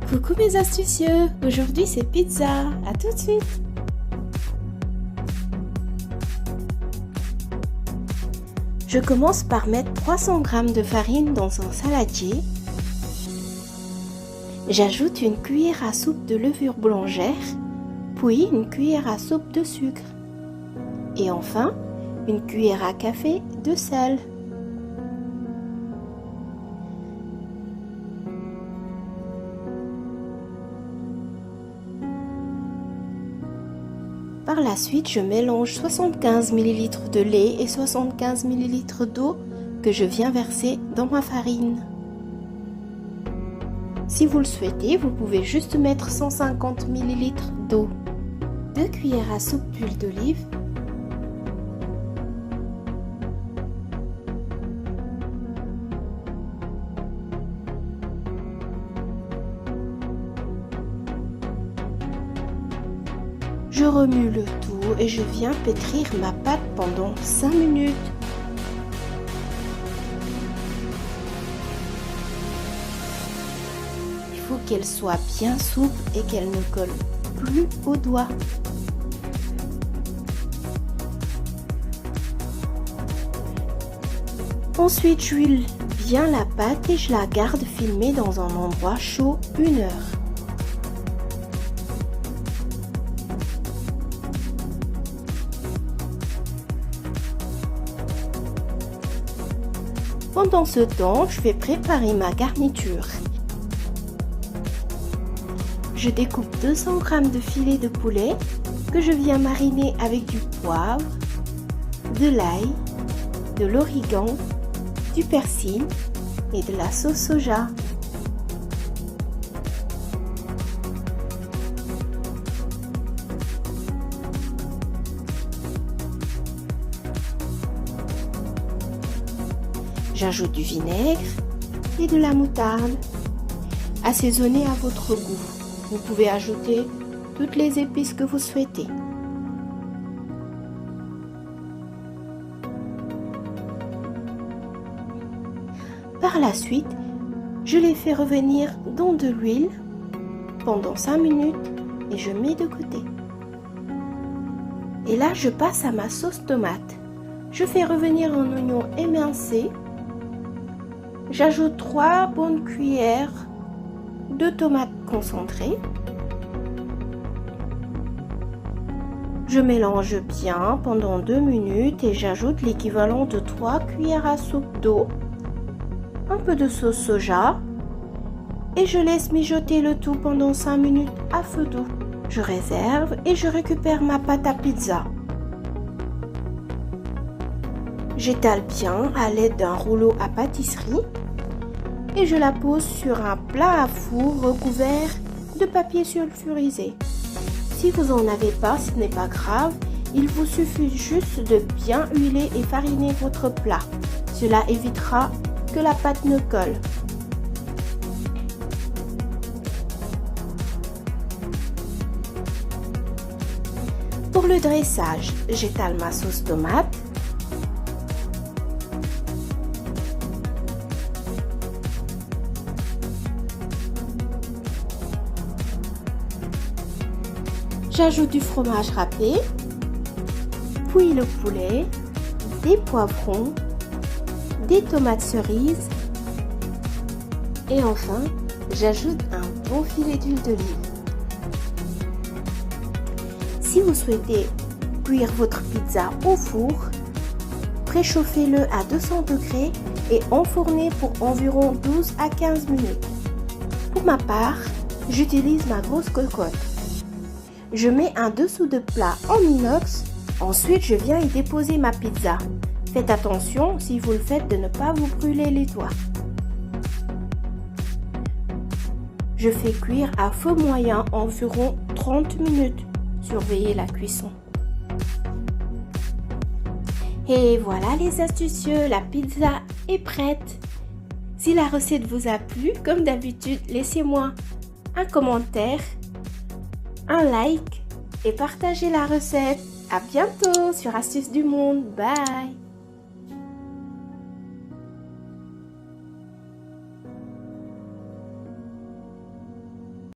Coucou mes astucieux, aujourd'hui c'est pizza, à tout de suite. Je commence par mettre 300 g de farine dans un saladier. J'ajoute une cuillère à soupe de levure boulangère, puis une cuillère à soupe de sucre. Et enfin, une cuillère à café de sel. Par la suite, je mélange 75 ml de lait et 75 ml d'eau que je viens verser dans ma farine. Si vous le souhaitez, vous pouvez juste mettre 150 ml d'eau. 2 cuillères à soupe d'huile d'olive. Je remue le tout et je viens pétrir ma pâte pendant 5 minutes. Il faut qu'elle soit bien souple et qu'elle ne colle plus aux doigts. Ensuite, j'huile bien la pâte et je la garde filmée dans un endroit chaud 1 heure. Pendant ce temps, je vais préparer ma garniture. Je découpe 200 g de filet de poulet que je viens mariner avec du poivre, de l'ail, de l'origan, du persil et de la sauce soja. J'ajoute du vinaigre et de la moutarde. Assaisonnez à votre goût. Vous pouvez ajouter toutes les épices que vous souhaitez. Par la suite, je les fais revenir dans de l'huile pendant 5 minutes et je mets de côté. Et là, je passe à ma sauce tomate. Je fais revenir un oignon émincé. J'ajoute 3 bonnes cuillères de tomates concentrées. Je mélange bien pendant 2 minutes et j'ajoute l'équivalent de 3 cuillères à soupe d'eau, un peu de sauce soja et je laisse mijoter le tout pendant 5 minutes à feu doux. Je réserve et je récupère ma pâte à pizza. J'étale bien à l'aide d'un rouleau à pâtisserie et je la pose sur un plat à four recouvert de papier sulfurisé. Si vous n'en avez pas, ce n'est pas grave, il vous suffit juste de bien huiler et fariner votre plat. Cela évitera que la pâte ne colle. Pour le dressage, j'étale ma sauce tomate. J'ajoute du fromage râpé, puis le poulet, des poivrons, des tomates cerises et enfin, j'ajoute un bon filet d'huile d'olive. Si vous souhaitez cuire votre pizza au four, préchauffez-le à 200 degrés et enfournez pour environ 12 à 15 minutes. Pour ma part, j'utilise ma grosse cocotte. Je mets un dessous de plat en inox. Ensuite, je viens y déposer ma pizza. Faites attention, si vous le faites, de ne pas vous brûler les doigts. Je fais cuire à feu moyen environ 30 minutes. Surveillez la cuisson. Et voilà les astucieux, la pizza est prête. Si la recette vous a plu, comme d'habitude, laissez-moi un commentaire, un like et partagez la recette. À bientôt sur Astuces du Monde. Bye!